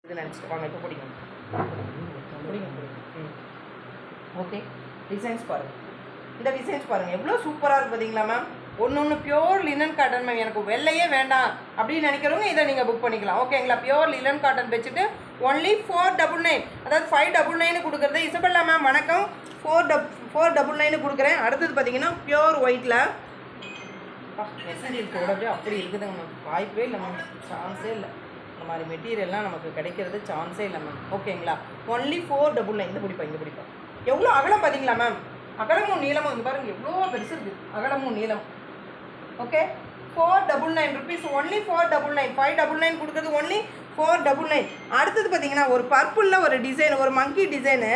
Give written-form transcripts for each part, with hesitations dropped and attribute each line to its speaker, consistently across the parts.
Speaker 1: இது நினச்சிட்டு வாங்க. இப்போ பிடிக்கும் ஓகே. டிசைன்ஸ் பாருங்கள், இந்த டிசைன்ஸ் பாருங்கள் எவ்வளோ சூப்பராக இருக்குது பார்த்தீங்களா மேம். ஒன்று பியோர் லினன் காட்டன் மேம். எனக்கு வெள்ளையே வேண்டாம் அப்படின்னு நினைக்கிறவங்க இதை நீங்கள் புக் பண்ணிக்கலாம். ஓகேங்களா. பியோர் லினன் காட்டன் வச்சுட்டு ஒன்லி 499, அதாவது 599 கொடுக்குறது. இசபெல்லா மேம் வணக்கம். 499 கொடுக்குறேன். அடுத்தது பார்த்தீங்கன்னா பியோர் ஒயிட்டில் மெட்டீரியல் கூடவே அப்படி இருக்குதுங்க மேம். வாய்ப்பே இல்லை மேம், சான்ஸே இல்லை. இந்த மாதிரி மெட்டீரியல்லாம் நமக்கு கிடைக்கிறது சான்ஸே இல்லை மேம். ஓகேங்களா. ஒன்லி 499. இந்த பிடிப்பா எவ்வளோ அகலம் பார்த்தீங்களா மேம். அகலமும் நீளமும் இங்கே பாருங்கள் எவ்வளோ பெருசு இருக்குது, அகலமும் நீளம். ஓகே. 499 rupees, only 499. 599 கொடுக்குறது ஒன்லி 499. அடுத்தது பார்த்தீங்கன்னா ஒரு பர்பிளில் ஒரு டிசைன், ஒரு மங்கி டிசைனு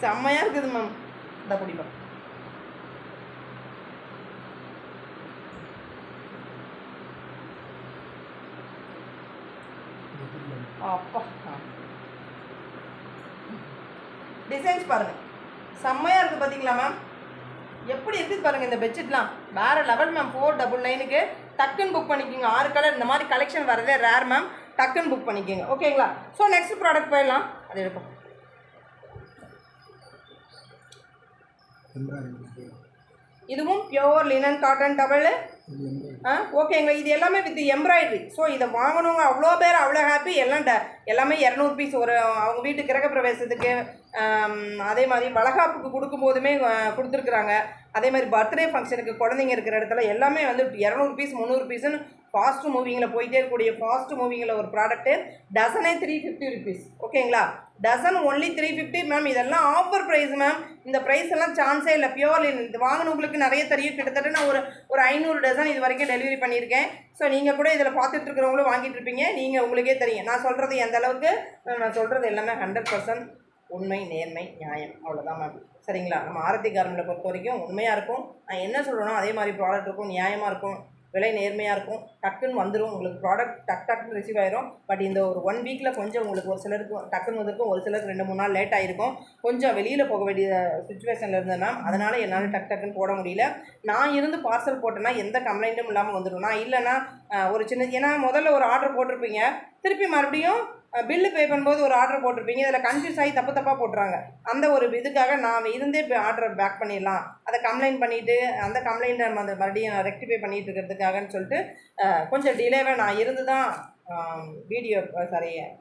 Speaker 1: செம்மையாக இருக்குது மேம். இந்த பிடிப்பா அப்பா டிசைன்ஸ் பாருங்கள் செம்மையாக இருக்குது பார்த்தீங்களா மேம். எப்படி இருக்குது பாருங்கள் இந்த பெட்ஷீட்லாம் வேறு லெவல் மேம். 499க்கு டக்குன்னு புக் பண்ணிக்கோங்க. 6 கலர் இந்த மாதிரி கலெக்ஷன் வரதே ரேர் மேம். டக்குன்னு புக் பண்ணிக்கோங்க. ஓகேங்களா. ஸோ நெக்ஸ்ட் ப்ராடக்ட் போயிடலாம். அது எடுப்போம். இதுவும் பியோர் லினன் காட்டன் டவல். ஓகேங்க. இது எல்லாமே வித் எம்ப்ராய்டரி. ஸோ இதை வாங்கணுங்க அவ்வளோ பேர் அவ்வளோ ஹாப்பி. எல்லாமே 200 பீஸ். ஒரு அவங்க வீட்டு கிரக பிரவேசத்துக்கு, அதே மாதிரி வளகாப்புக்கு கொடுக்கும்போதுமே கொடுத்துருக்குறாங்க. அதே மாதிரி பர்த்டே ஃபங்க்ஷனுக்கு குழந்தைங்க இருக்கிற இடத்துல எல்லாமே வந்து 200 பீஸ் 300 பீஸ்ன்னு ஃபாஸ்ட் மூவிங்கில் போயிட்டே இருக்கக்கூடிய ஃபாஸ்ட் மூவிங்கில் ஒரு ப்ராடக்ட்டு. டசனே 350 rupees. ஓகேங்களா. Dozen only 350 ma'am. இதெல்லாம் ஆஃபர் ப்ரைஸ் மேம். இந்த ப்ரைஸ் எல்லாம் சான்ஸே இல்லை. பியோர்லி இது வாங்கினவங்களுக்கு நிறைய தெரியும். கிட்டத்தட்ட நான் ஒரு 500 டசன் இது வரைக்கும் டெலிவரி பண்ணியிருக்கேன். ஸோ நீங்கள் கூட இதில் பார்த்துட்டு இருக்கிறவங்களும் வாங்கிட்டு இருப்பீங்க. நீங்கள் உங்களுக்கே தெரியும் நான் சொல்கிறது எந்த அளவுக்கு. நான் சொல்கிறது எல்லாமே 100% உண்மை, நேர்மை, நியாயம். அவ்வளோதான் மேம். சரிங்களா. நம்ம ஆரத்தி கார்மெண்ட்டை பொறுத்த வரைக்கும் உண்மையாக இருக்கும். நான் என்ன சொல்கிறேனோ அதே மாதிரி ப்ராடக்ட் இருக்கும், நியாயமாக இருக்கும், விலை நேர்மையாக இருக்கும். டக்குன்னு வந்துடும் உங்களுக்கு ப்ராடக்ட். டக்குன்னு ரிசீவ் ஆயிரும். பட் இந்த ஒரு 1 வீக்கில் கொஞ்சம் உங்களுக்கு ஒரு சிலருக்கு டக்குன்னு வந்திருக்கும், ஒரு சிலருக்கு 2-3 நாள் லேட் ஆகிருக்கும். கொஞ்சம் வெளியில் போக வேண்டிய சுச்சுவேஷனில் இருந்தேன் மேம். அதனால் என்னால் டக்குன்னு போட முடியல. நான் இருந்து பார்சல் போட்டேன்னா எந்த கம்ப்ளைண்ட்டும் இல்லாமல் வந்துடும். நான் இல்லைன்னா ஒரு சின்ன, ஏன்னா முதல்ல ஒரு ஆர்டர் போட்டிருப்பீங்க, திருப்பி மறுபடியும் பில்லு பே பண்ணும்போது ஒரு ஆர்டர் போட்டிருப்பீங்க, இதில் கன்ஃபியூஸ் ஆகி தப்பாக போட்டுறாங்க. அந்த ஒரு இதுக்காக நான் இருந்தே ஆர்டரை பேக் பண்ணிடலாம், அதை கம்ப்ளைண்ட் பண்ணிவிட்டு அந்த கம்ப்ளைண்ட்டை நம்ம அந்த மறுபடியும் ரெக்டிஃபை பண்ணிட்டு இருக்கிறதுக்காகன்னு சொல்லிட்டு கொஞ்சம் டிலேவாக நான் இருந்து தான் வீடியோ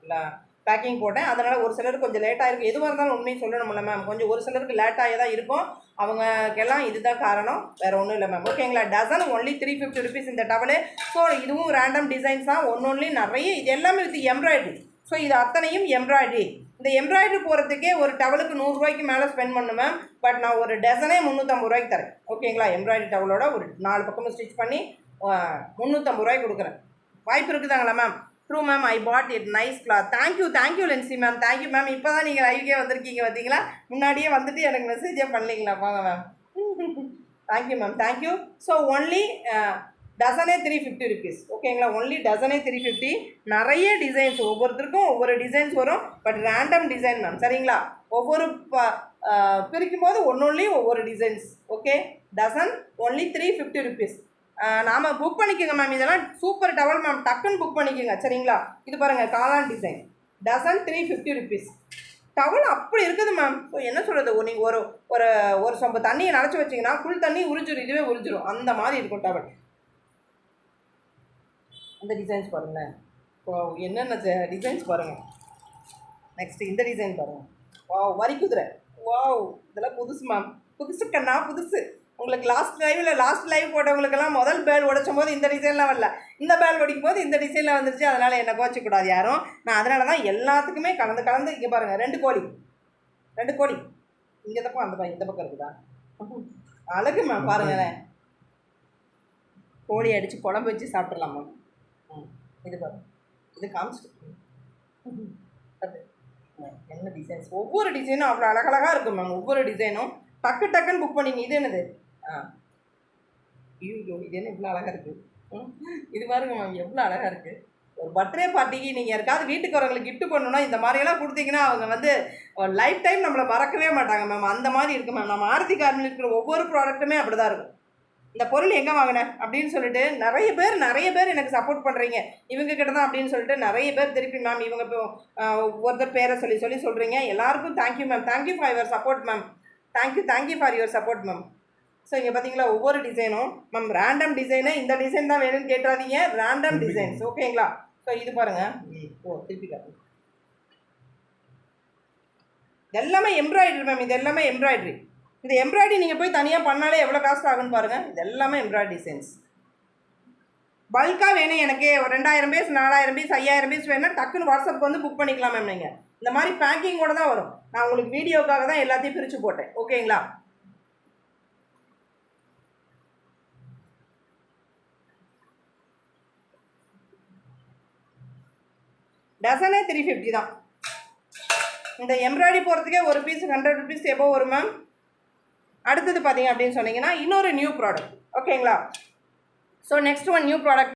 Speaker 1: இல்லை பேக்கிங் போட்டேன். அதனால் ஒரு சிலருக்கு கொஞ்சம் லேட்டாக இருக்கும். எதுவாக இருந்தாலும் உண்மையை சொல்லணும்ல மேம். கொஞ்சம் ஒரு சிலருக்கு லேட்டாகி தான் இருக்கும். அவங்களுக்கெல்லாம் இதுதான் காரணம், வேறு ஒன்றும் இல்லை மேம். ஓகேங்களா. டசன் ஒன்லி 350 rupees இந்த டவலு. ஸோ இதுவும் ரேண்டம் டிசைன்ஸ் தான். ஒன்று நிறைய இது எல்லாமே வித் எம்ப்ராய்டரி. ஸோ இது அத்தனையும் எம்ப்ராய்டரி. இந்த எம்ப்ராய்டரி போகிறதுக்கே ஒரு டவலுக்கு 100 ரூபாய்க்கு மேலே ஸ்பெண்ட் பண்ணுவேன். பட் நான் ஒரு டசனே 350 ரூபாய்க்கு தரேன். ஓகேங்களா. எம்ப்ராய்டரி டவலோட ஒரு 4 பக்கமும் ஸ்டிச் பண்ணி 350 ரூபாய்க்கு கொடுக்குறேன். வாய்ப்பு இருக்குதாங்களா ma'am. True ma'am. I bought it nice cloth. Thank you Lency ma'am. Thank you ma'am. இப்போ தான் நீங்கள் லைவ்கே வந்திருக்கீங்க பார்த்தீங்களா. முன்னாடியே வந்துட்டு எனக்கு மெசேஜே பண்ணலீங்களா. வாங்க ma'am. Thank you ma'am. Thank you. So only டசனே 350 rupees. ஓகேங்களா. ஒன்லி டசனே 350. நிறைய டிசைன்ஸ், ஒவ்வொருத்தருக்கும் ஒவ்வொரு டிசைன்ஸ் வரும். But random design ma'am. சரிங்களா. ஒவ்வொரு பிரிக்கும் போது ஒன்றுலேயும் ஒவ்வொரு designs. Okay. Dozen only 350 rupees. நாம் புக் பண்ணிக்கோங்க மேம். இதெல்லாம் சூப்பர் டவல் மேம். டக்குன்னு புக் பண்ணிக்கோங்க. சரிங்களா. இது பாருங்கள் காளான் டிசைன். Dozen 350 rupees. டவல் அப்படி இருக்குது மேம். ஸோ என்ன சொல்கிறது, நீங்கள் ஒரு ஒரு ஒரு சொம்பு தண்ணியை நினச்சி வச்சிங்கன்னா ஃபுல் தண்ணி உறிஞ்சிடும், இதுவே உறிஞ்சிடும். அந்த மாதிரி இருக்கும் டவல். இந்த டிசைன்ஸ் பாருங்களேன். இப்போ என்னென்ன டிசைன்ஸ் பாருங்கள். நெக்ஸ்ட்டு இந்த டிசைன் பாருங்கள். வாவ், வரி குதிரை. வாவ், இதெல்லாம் புதுசு மேம். புதுசு கண்ணா புதுசு. உங்களுக்கு லாஸ்ட் லைவ் போட்டவங்களுக்கெல்லாம் முதல் பேல் உடைச்சும் போது இந்த டிசைன்லாம் வரல. இந்த பேல் உடைக்கும் போது இந்த டிசைனில் வந்துருச்சு. அதனால் என்னை கோச்சிக்கூடாது யாரும். நான் அதனால தான் எல்லாத்துக்குமே கலந்து இங்கே பாருங்கள். 2 கோழி இங்கே தப்பா அந்த இந்த பக்கம் இருக்குதா. அழகு மேம். பாருங்களேன், கோழி அடித்து குழம்பு வச்சு சாப்பிட்றலாம் மேம். இது பாருங்க, இது காமிச்சிட்டு அது என்ன டிசைன்ஸ். ஒவ்வொரு டிசைனும் அவ்வளோ அழகழகாக இருக்கும் மேம். ஒவ்வொரு டிசைனும் டக்குன்னு புக் பண்ணிங்க. இது என்னது, ஐயோ இது என்ன இவ்வளோ அழகாக இருக்குது. இது பாருங்க மேம், எவ்வளோ அழகாக இருக்குது. ஒரு பர்த்டே பார்ட்டிக்கு நீங்கள் யாருக்காவது வீட்டுக்கு வரவங்களுக்கு கிஃப்ட் பண்ணணும்னா இந்த மாதிரியெல்லாம் கொடுத்தீங்கன்னா அவங்க வந்து லைஃப் டைம் நம்மளை மறக்கவே மாட்டாங்க மேம். அந்த மாதிரி இருக்குது மேம். நம்ம ஆரத்தி கார்மெண்ட்ல இருக்கிற ஒவ்வொரு ப்ராடக்ட்டுமே அப்படி தான் இருக்கும். இந்த பொருள் எங்கே வாங்கினேன் அப்படின்னு சொல்லிட்டு நிறைய பேர் எனக்கு சப்போர்ட் பண்ணுறீங்க. இவங்க கிட்ட தான் அப்படின்னு சொல்லிட்டு நிறைய பேர் திருப்பி மேம் இவங்க இப்போ ஒருத்தர் பேரை சொல்லி சொல்கிறீங்க. எல்லாருக்கும் thank you ma'am. Thank you for your support ma'am. Thank you for your support ma'am. So இங்கே பார்த்தீங்களா ஒவ்வொரு டிசைனும் மேம் ரேண்டம் டிசைனு, இந்த டிசைன் தான் வேணும்னு கேட்டுறாதீங்க, ரேண்டம் டிசைன்ஸ். ஓகேங்களா? ஸோ இது பாருங்கள். திருப்பி காட்டுங்க. எல்லாமே எம்ப்ராய்டரி மேம். இது எல்லாமே எம்ப்ராய்டரி. இந்த எம்ப்ராய்டரி நீங்கள் போய் தனியாக பண்ணாலே எவ்வளோ காஸ்ட் ஆகுன்னு பாருங்கள். இது எல்லாமே எம்ப்ராய்டரி டிசைன்ஸ். பல்காக வேணும் எனக்கு ஒரு 2000 பீஸ் 4000 பீஸ் 5000 பீஸ் வேணும்னா டக்குன்னு வாட்ஸ்அப்புக்கு வந்து புக் பண்ணிக்கலாம் மேம். நீங்கள் இந்த மாதிரி பேக்கிங்கோட தான் வரும். நான் உங்களுக்கு வீடியோக்காக தான் எல்லாத்தையும் பிரித்து போட்டேன். ஓகேங்களா? டசனே 350 தான். இந்த எம்ப்ராய்டரி போகிறதுக்கே ஒரு பீஸ் 100 ருபீஸ் எபோ வரும் மேம். அடுத்தது பார்த்தீங்க அப்படின்னு சொன்னீங்கன்னா இன்னொரு நியூ ப்ராடக்ட். ஓகேங்களா? So next one new product